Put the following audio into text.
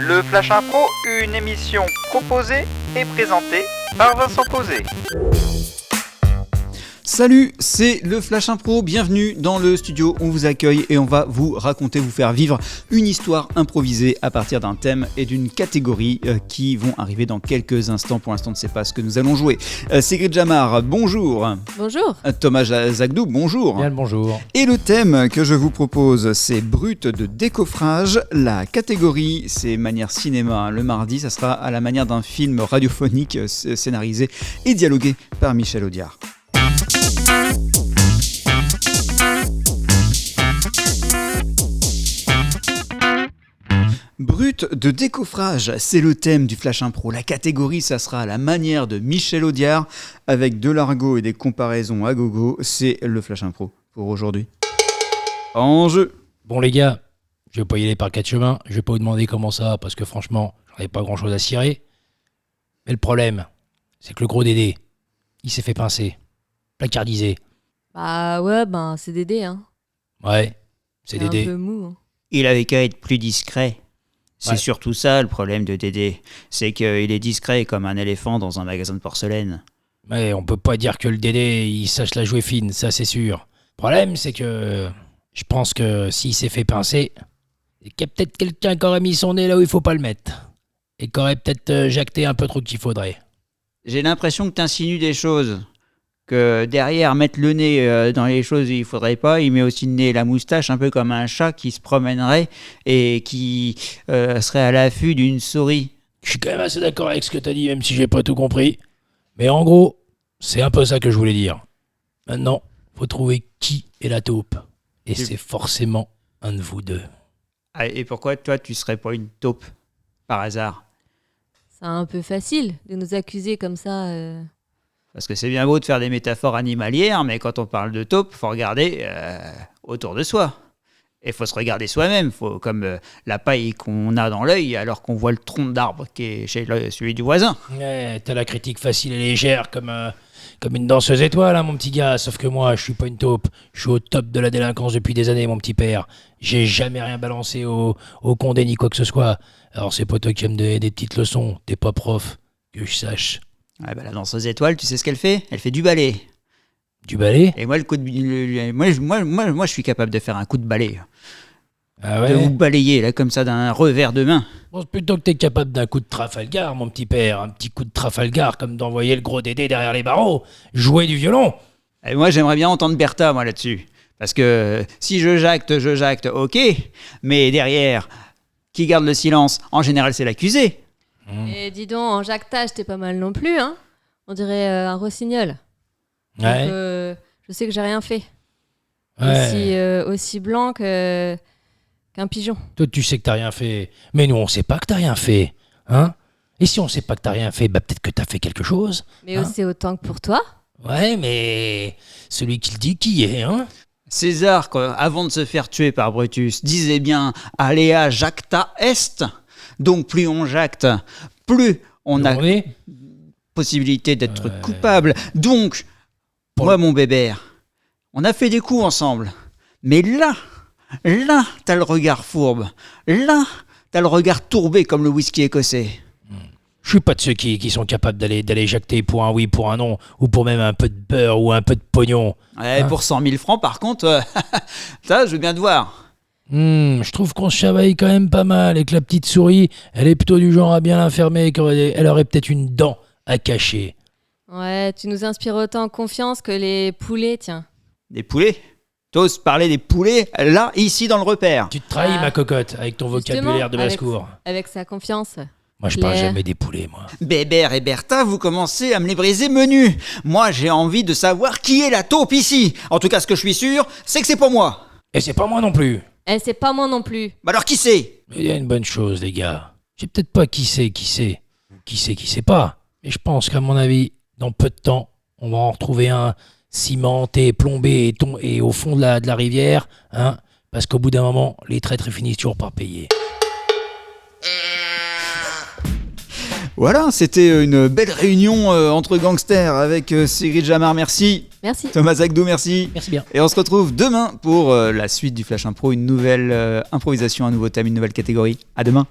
Le Flash Impro, une émission proposée et présentée par Vincent Posé. Salut, c'est le Flash Impro, bienvenue dans le studio, on vous accueille et on va vous raconter, vous faire vivre une histoire improvisée à partir d'un thème et d'une catégorie qui vont arriver dans quelques instants. Pour l'instant, on ne sait pas ce que nous allons jouer. Sigrid Jamar, bonjour. Bonjour. Thomas Zagdou, bonjour. Bien le bonjour. Et le thème que je vous propose, c'est brut de décoffrage. La catégorie, c'est manière cinéma. Le mardi, ça sera à la manière d'un film radiophonique scénarisé et dialogué par Michel Audiard. Brut de décoffrage, c'est le thème du Flash Impro. La catégorie, ça sera à la manière de Michel Audiard, avec de l'argot et des comparaisons à gogo. C'est le Flash Impro pour aujourd'hui. En jeu. Bon les gars, je vais pas y aller par quatre chemins, je vais pas vous demander comment ça va, parce que franchement, j'en ai pas grand chose à cirer. Mais le problème, c'est que le gros Dédé, il s'est fait pincer, placardisé. Bah ouais, c'est Dédé, hein. Ouais, c'est Dédé. Un peu mou, hein. Il avait qu'à être plus discret. C'est Ouais. surtout ça le problème de Dédé. C'est qu'il est discret comme un éléphant dans un magasin de porcelaine. Mais on peut pas dire que le Dédé, il sache la jouer fine, ça c'est sûr. Le problème, c'est que je pense que s'il s'est fait pincer, c'est qu'il y a peut-être quelqu'un qui aurait mis son nez là où il faut pas le mettre. Et qui aurait peut-être jacté un peu trop qu'il faudrait. J'ai l'impression que t'insinues des choses. Que derrière, mettre le nez dans les choses où il faudrait pas, il met aussi le nez et la moustache, un peu comme un chat qui se promènerait et qui serait à l'affût d'une souris. Je suis quand même assez d'accord avec ce que t'as dit, même si j'ai pas tout compris. Mais en gros, c'est un peu ça que je voulais dire. Maintenant, faut trouver qui est la taupe. Et c'est forcément un de vous deux. Ah, et pourquoi toi, tu serais pas une taupe, par hasard? C'est un peu facile de nous accuser comme ça. Parce que c'est bien beau de faire des métaphores animalières, mais quand on parle de taupe, faut regarder autour de soi. Et faut se regarder soi-même, faut comme la paille qu'on a dans l'œil alors qu'on voit le tronc d'arbre qui est chez celui du voisin. Ouais, t'as la critique facile et légère comme une danseuse étoile, hein, mon petit gars. Sauf que moi, je suis pas une taupe. Je suis au top de la délinquance depuis des années, mon petit père. J'ai jamais rien balancé au condé ni quoi que ce soit. Alors c'est pas toi qui vas me donner des petites leçons. T'es pas prof, que je sache. Ouais, la danseuse étoile, tu sais ce qu'elle fait? Elle fait du balai. Du balai? Et moi, moi, je suis capable de faire un coup de balai. Ah De vous ouais? balayer là comme ça d'un revers de main. Je pense plutôt que t'es capable d'un coup de Trafalgar, mon petit père. Un petit coup de Trafalgar, comme d'envoyer le gros Dédé derrière les barreaux. Jouer du violon. Et moi, j'aimerais bien entendre Bertha, moi, là-dessus. Parce que si je jacte, ok. Mais derrière, qui garde le silence? En général, c'est l'accusé. Et dis donc, en jactage, t'es pas mal non plus, hein. On dirait un rossignol. Ouais. Donc, je sais que j'ai rien fait. Ouais. Aussi blanc qu'un pigeon. Toi, tu sais que t'as rien fait. Mais nous, on sait pas que t'as rien fait. Hein? Et si on sait pas que t'as rien fait, peut-être que t'as fait quelque chose. Mais Hein? c'est autant que pour toi. Ouais, mais celui qui le dit, qui est, hein? César, avant de se faire tuer par Brutus, disait bien « Alea jacta est ». Donc plus on jacte, plus on a est possibilité d'être coupable. Donc, moi mon bébert, on a fait des coups ensemble. Mais là, t'as le regard fourbe. Là, t'as le regard tourbé comme le whisky écossais. Je suis pas de ceux qui sont capables d'aller jacter pour un oui, pour un non, ou pour même un peu de beurre ou un peu de pognon. Ouais, pour 100 000 francs, par contre, ça, je veux bien te voir. Je trouve qu'on se chavaille quand même pas mal et que la petite souris, elle est plutôt du genre à bien l'enfermer et qu'elle aurait peut-être une dent à cacher. Ouais, tu nous inspires autant confiance que les poulets, tiens. Des poulets? T'oses parler des poulets, là, ici, dans le repère. Tu te trahis, Ah. ma cocotte, avec ton vocabulaire de basse-cour. Avec sa confiance. Moi, je parle Claire. jamais des poulets, moi. Bébert et Bertha, vous commencez à me les briser menus. Moi, j'ai envie de savoir qui est la taupe ici. En tout cas, ce que je suis sûr, c'est que c'est pas moi. Et c'est pas moi non plus. C'est pas moi non plus. Bah alors, qui c'est? Mais il y a une bonne chose, les gars. Je sais peut-être pas qui c'est, ou qui sait pas. Mais je pense qu'à mon avis, dans peu de temps, on va en retrouver un cimenté, plombé et au fond de la rivière, hein, parce qu'au bout d'un moment, les traîtres finissent toujours par payer. Voilà, c'était une belle réunion entre gangsters avec Sigrid Jamar, merci. Merci. Thomas Zagdou, merci. Merci bien. Et on se retrouve demain pour la suite du Flash Impro, une nouvelle improvisation, un nouveau thème, une nouvelle catégorie. À demain.